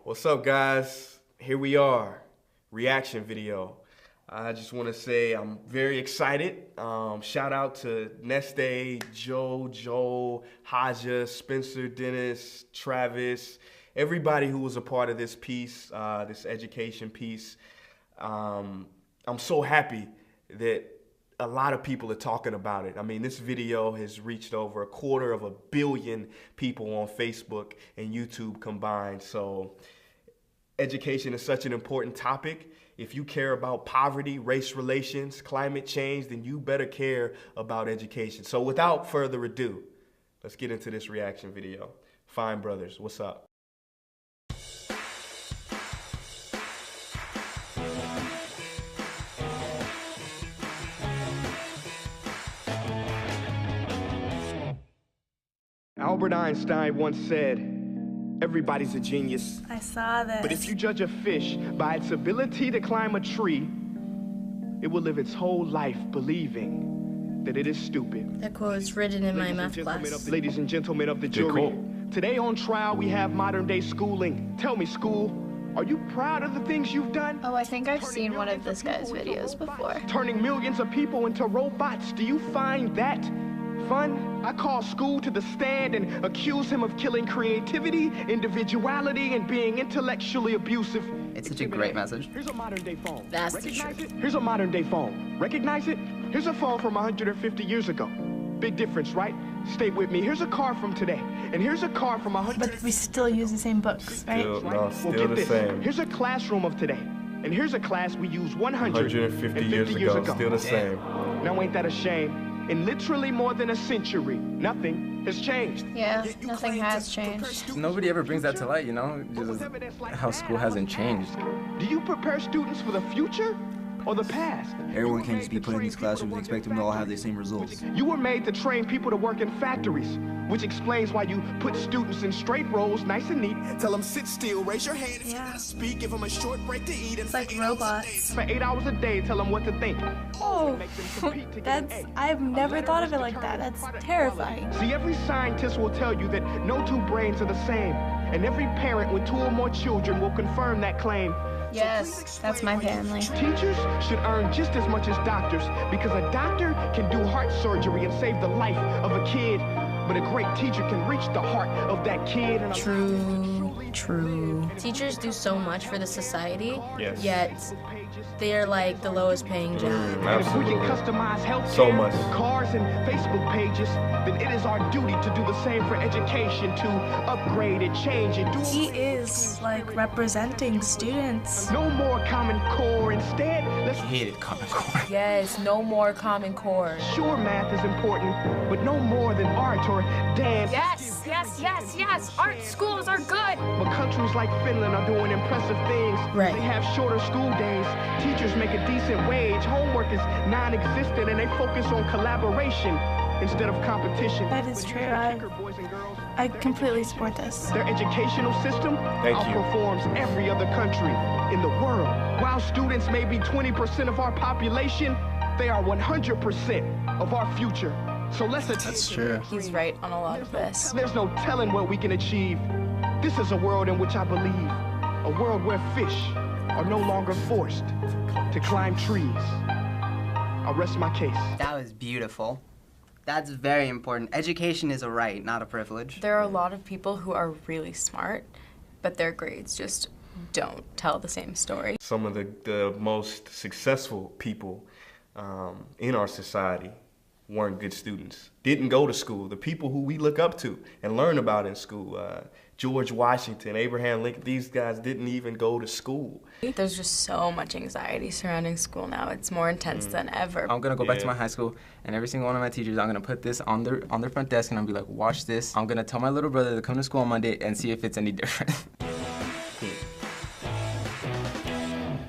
What's up, guys? Here we are, reaction video. I just want to say I'm very excited. Shout out to Neste, Joe, Haja, Spencer, Dennis, Travis, everybody who was a part of this piece, this education piece. I'm so happy that a lot of people are talking about it. I mean, this video has reached over 250 million people on Facebook and YouTube combined. So education is such an important topic. If you care about poverty, race relations, climate change, then you better care about education. So without further ado, let's get into this reaction video. Fine brothers, what's up? Albert Einstein once said, everybody's a genius. I saw this. But if you judge a fish by its ability to climb a tree, it will live its whole life believing that it is stupid. That quote is written in my math class. Ladies and gentlemen of the jury, today on trial we have modern day schooling. Tell me, school, are you proud of the things you've done? Oh, I think I've seen one of this guy's videos before. Turning millions of people into robots, do you find that fun? I call school to the stand and accuse him of killing creativity, individuality, and being intellectually abusive. It's such a great message. Here's a modern day phone. That's the Recognize truth. it? Here's a modern day phone. Recognize it? Here's a phone from 150 years ago. Big difference, right? Stay with me. Here's a car from today. And here's a car from 100. But we still use the same books, right? Still the same. Here's a classroom of today. And here's a class we use 150 years ago. Still the same. Now ain't that a shame? In literally more than a century, nothing has changed. Yeah, nothing has changed. Nobody ever brings that to light, you know? Just how school hasn't changed. Do you prepare students for the future or the past? Everyone can't just be put in these classrooms and expect them to all have the same results. You were made to train people to work in factories, which explains why you put students in straight rows, nice and neat. Tell them sit still, raise your hand if you Yeah. gotta speak, give them a short break to eat. It's like robots. For 8 hours a day, tell them what to think. Oh, Make them compete to get an that's, A. I've never thought of it like that. That's terrifying. See, every scientist will tell you that no two brains are the same, and every parent with 2 or more children will confirm that claim. Yes, that's my family. Teachers should earn just as much as doctors, because a doctor can do heart surgery and save the life of a kid, but a great teacher can reach the heart of that kid. And True. Teachers do so much for the society, Yes. yet they're like the lowest paying job. And if we can customize healthcare, So much. cars, and Facebook pages, then it is our duty to do the same for education, to upgrade it, change it. He is like representing students. No more Common Core. Instead, let's Hated Common Core. Yes, no more Common Core. sure math is important, but no more than art or dance. Yes. Art schools are good. But countries like Finland are doing impressive things. Right. They have shorter school days. Teachers make a decent wage. Homework is non-existent, and they focus on collaboration instead of competition. That is But true. here's the kicker, boys and girls. I completely support this. Their educational system Thank you. outperforms every other country in the world. While students may be 20% of our population, they are 100% of our future. So let's That's true. He's right on a lot of this. There's no telling what we can achieve. This is a world in which I believe. A world where fish are no longer forced to climb trees. I'll rest my case. That was beautiful. That's very important. Education is a right, not a privilege. There are a lot of people who are really smart, but their grades just don't tell the same story. Some of the most successful people in our society weren't good students, didn't go to school. The people who we look up to and learn about in school, George Washington, Abraham Lincoln, these guys didn't even go to school. There's just so much anxiety surrounding school now. It's more intense than ever. I'm gonna go back to Yeah. my high school, and every single one of my teachers, I'm gonna put this on their front desk, and I'll be like, watch this. I'm gonna tell my little brother to come to school on Monday and see if it's any different.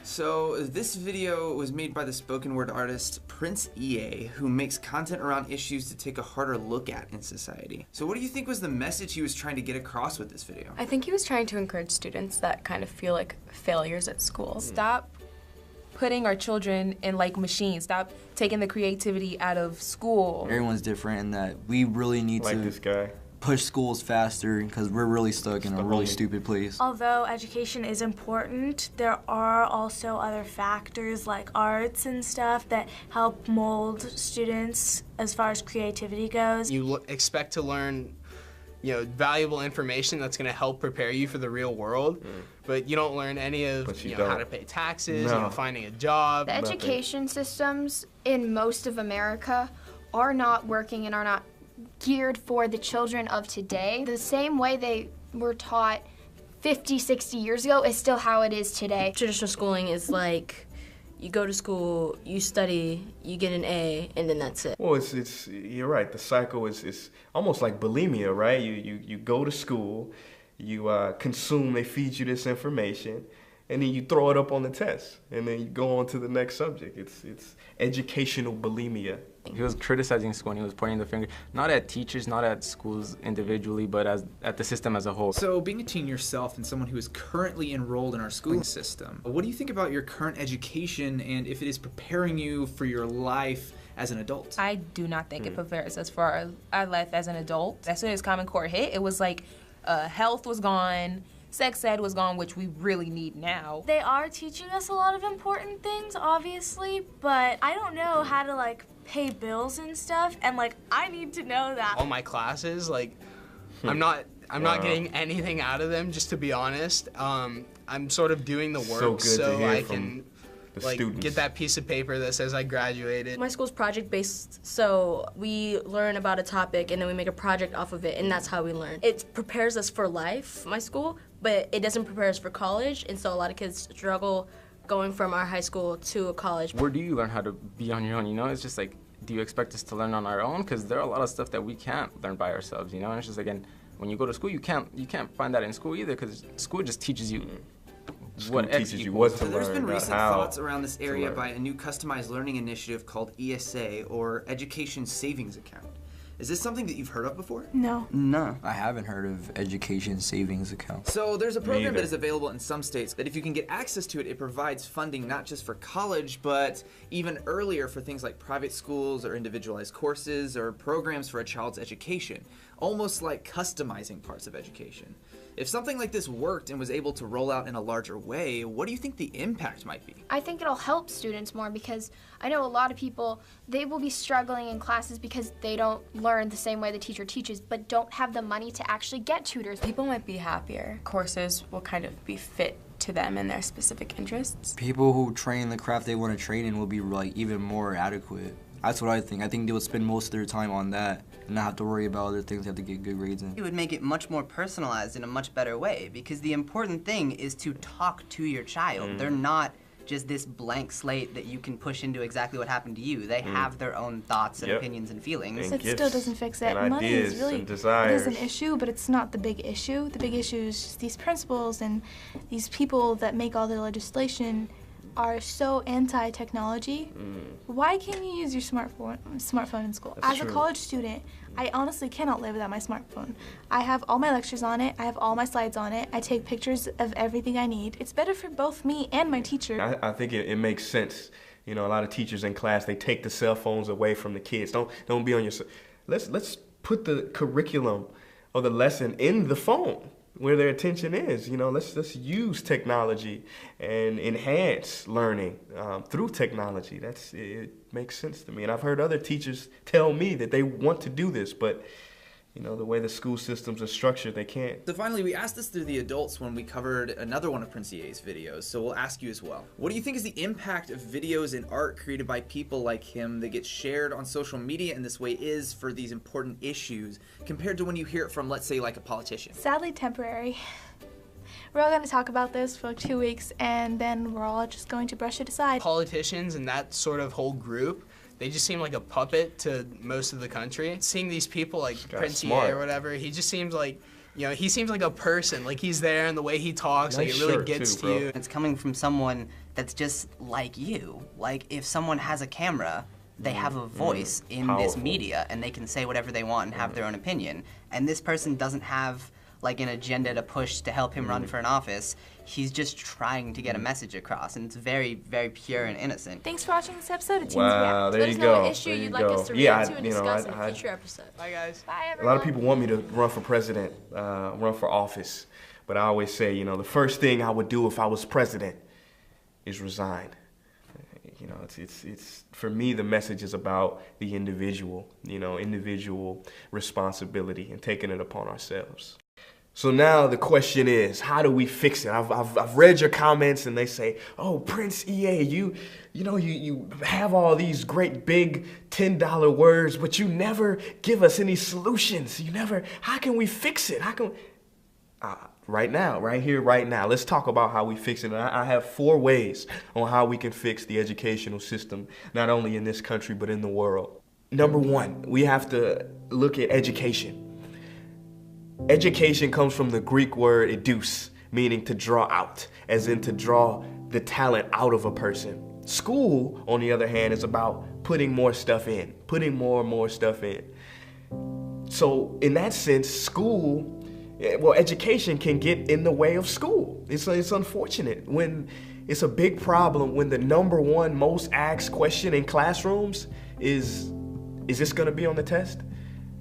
So this video was made by the spoken word artist Prince EA, who makes content around issues to take a harder look at in society. So what do you think was the message he was trying to get across with this video? I think he was trying to encourage students that kind of feel like failures at school. Stop putting our children in like machines. Stop taking the creativity out of school. Everyone's different in that we really need Like to this guy. push schools faster because we're really stuck in a really stupid place. Although education is important, there are also other factors like arts and stuff that help mold students as far as creativity goes. You expect to learn, you know, valuable information that's going to help prepare you for the real world, but you don't learn any of how to pay taxes, finding a job. The education systems in most of America are not working and are not geared for the children of today. The same way they were taught 50, 60 years ago is still how it is today. Traditional schooling is like, you go to school, you study, you get an A, and then that's it. Well, you're right. The cycle is almost like bulimia, right? You go to school, you consume, they feed you this information, and then you throw it up on the test, and then you go on to the next subject. It's educational bulimia. He was criticizing school and he was pointing the finger, not at teachers, not at schools individually, but at the system as a whole. So being a teen yourself and someone who is currently enrolled in our schooling system, what do you think about your current education and if it is preparing you for your life as an adult? I do not think it prepares us for our life as an adult. As soon as Common Core hit, it was like health was gone, sex ed was gone, which we really need now. They are teaching us a lot of important things, obviously, but I don't know how to like pay bills and stuff, and like I need to know that. All my classes, like, I'm not getting anything out of them, just to be honest. I'm sort of doing the work so I can get that piece of paper that says I graduated. My school's project-based, so we learn about a topic and then we make a project off of it, and that's how we learn. It prepares us for life, my school, but it doesn't prepare us for college, and so a lot of kids struggle going from our high school to a college. Where do you learn how to be on your own, you know? It's just like, do you expect us to learn on our own? Because there are a lot of stuff that we can't learn by ourselves, you know? And it's just, again, when you go to school, you can't find that in school either, because school just teaches you what teaches you what to learn. There's been recent thoughts around this area by a new customized learning initiative called ESA, or Education Savings Account. Is this something that you've heard of before? No. No, I haven't heard of education savings account. So there's a program that is available in some states that if you can get access to it, it provides funding not just for college, but even earlier for things like private schools or individualized courses or programs for a child's education, almost like customizing parts of education. If something like this worked and was able to roll out in a larger way, what do you think the impact might be? I think it'll help students more because I know a lot of people, they will be struggling in classes because they don't learn the same way the teacher teaches, but don't have the money to actually get tutors. People might be happier. Courses will kind of be fit to them and their specific interests. People who train the craft they want to train in will be like even more adequate. That's what I think. I think they would spend most of their time on that and not have to worry about other things they have to get good grades in. It would make it much more personalized in a much better way, because the important thing is to talk to your child. They're not just this blank slate that you can push into exactly what happened to you. They have their own thoughts and opinions and feelings. It still doesn't fix it. Money is really, it is an issue, but it's not the big issue. The big issue is just these principals and these people that make all the legislation are so anti-technology. Why can't you use your smartphone in school? As a college student, I honestly cannot live without my smartphone. I have all my lectures on it, I have all my slides on it, I take pictures of everything I need. It's better for both me and my teacher. I think it makes sense. You know, a lot of teachers in class, they take the cell phones away from the kids. Don't be on your, let's put the curriculum or the lesson in the phone, where their attention is. You know, let's use technology and enhance learning through technology. It makes sense to me. And I've heard other teachers tell me that they want to do this, but you know, the way the school systems are structured, they can't. So finally, we asked this through the adults when we covered another one of Prince EA's videos, so we'll ask you as well. What do you think is the impact of videos and art created by people like him that get shared on social media in this way is for these important issues, compared to when you hear it from, let's say, like a politician? Sadly temporary. We're all going to talk about this for like 2 weeks, and then we're all just going to brush it aside. Politicians and that sort of whole group, they just seem like a puppet to most of the country. Seeing these people like Prince EA or whatever, he just seems like, you know, he seems like a person. Like he's there and the way he talks, like it really gets to you. It's coming from someone that's just like you. Like if someone has a camera, they have a voice in this media and they can say whatever they want and have their own opinion. And this person doesn't have like an agenda to push to help him run for an office. He's just trying to get a message across, and it's very, very pure and innocent. Thanks for watching this episode of Teens Wow, React. there Let you us know go. what issue There you'd you like go. us to Yeah, react to and discuss in a future episode. Bye, guys. Bye, A everyone. lot of people want me to run for president, run for office, but I always say, you know, the first thing I would do if I was president is resign. You know, it's for me, the message is about the individual, you know, individual responsibility and taking it upon ourselves. So now the question is, how do we fix it? I've read your comments and they say, oh, Prince EA, you have all these great big $10 words, but you never give us any solutions. How can we fix it? How can, right now, right here, right now, let's talk about how we fix it. And I have 4 ways on how we can fix the educational system, not only in this country, but in the world. Number 1, we have to look at education. Education comes from the Greek word educe, meaning to draw out, as in to draw the talent out of a person. School, on the other hand, is about putting more stuff in, putting more and more stuff in. So in that sense, education can get in the way of school. It's unfortunate when it's a big problem when the number 1 most asked question in classrooms is this gonna be on the test?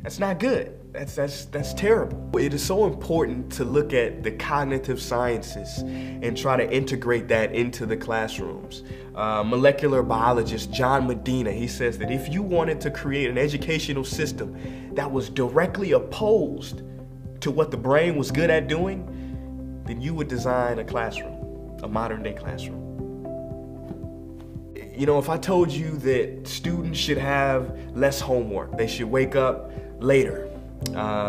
That's not good. That's terrible. It is so important to look at the cognitive sciences and try to integrate that into the classrooms. Molecular biologist John Medina, he says that if you wanted to create an educational system that was directly opposed to what the brain was good at doing, then you would design a classroom, a modern day classroom. You know, if I told you that students should have less homework, they should wake up later,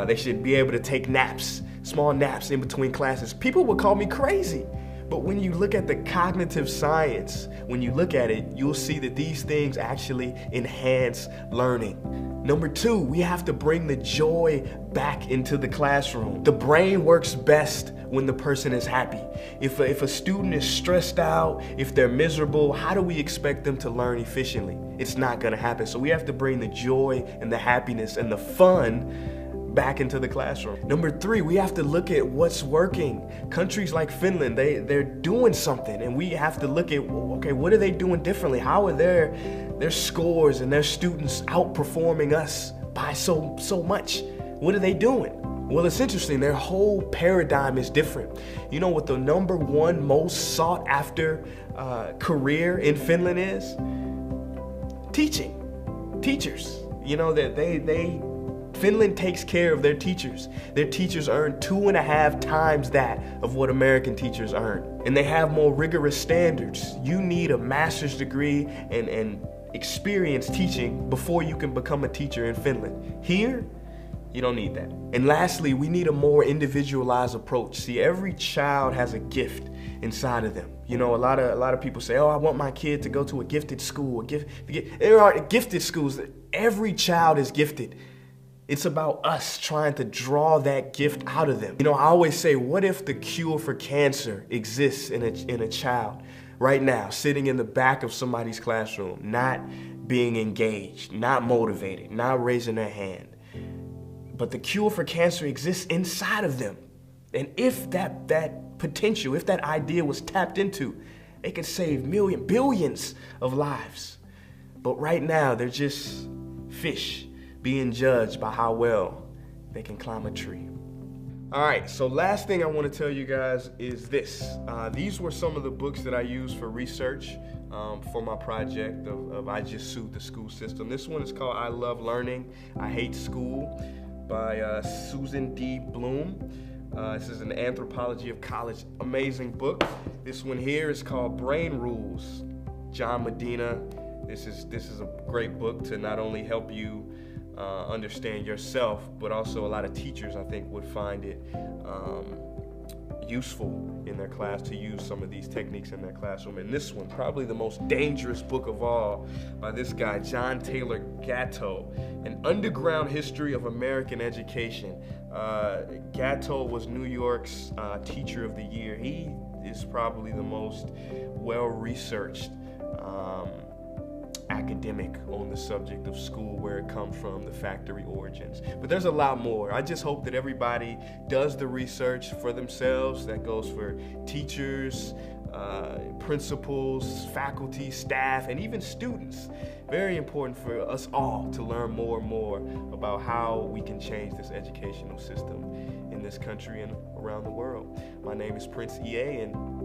they should be able to take naps, small naps in between classes, people would call me crazy. But when you look at the cognitive science, when you look at it, you'll see that these things actually enhance learning. Number 2, we have to bring the joy back into the classroom. The brain works best when the person is happy. If a student is stressed out, if they're miserable, how do we expect them to learn efficiently? It's not gonna happen. So we have to bring the joy and the happiness and the fun back into the classroom. Number 3, we have to look at what's working. Countries like Finland, they're doing something, and we have to look at, okay, what are they doing differently? How are their scores and their students outperforming us by so much? What are they doing? Well, it's interesting, their whole paradigm is different. You know what the number 1 most sought after career in Finland is? Teaching. Teachers. You know, that Finland takes care of their teachers. Their teachers earn 2.5 times that of what American teachers earn. And they have more rigorous standards. You need a master's degree and experience teaching before you can become a teacher in Finland. Here, you don't need that. And lastly, we need a more individualized approach. See, every child has a gift inside of them. You know, a lot of people say, oh, I want my kid to go to a gifted school. There are gifted schools. Every child is gifted. It's about us trying to draw that gift out of them. You know, I always say, what if the cure for cancer exists in a child right now, sitting in the back of somebody's classroom, not being engaged, not motivated, not raising their hand. But the cure for cancer exists inside of them. And if that potential, if that idea was tapped into, they could save billions of lives. But right now, they're just fish being judged by how well they can climb a tree. All right, so last thing I want to tell you guys is this. These were some of the books that I used for research for my project of I Just Sued the School System. This one is called I Love Learning, I Hate School by Susan D. Bloom. This is an anthropology of college, amazing book. This one here is called Brain Rules, John Medina. This is a great book to not only help you understand yourself, but also a lot of teachers, I think, would find it useful in their class to use some of these techniques in their classroom. And this one, probably the most dangerous book of all, by this guy, John Taylor Gatto, An Underground History of American Education. Gatto was New York's Teacher of the Year. He is probably the most well-researched academic on the subject of school, where it comes from, the factory origins. But there's a lot more. I just hope that everybody does the research for themselves. That goes for teachers, principals, faculty, staff, and even students. Very important for us all to learn more and more about how we can change this educational system in this country and around the world. My name is Prince EA, and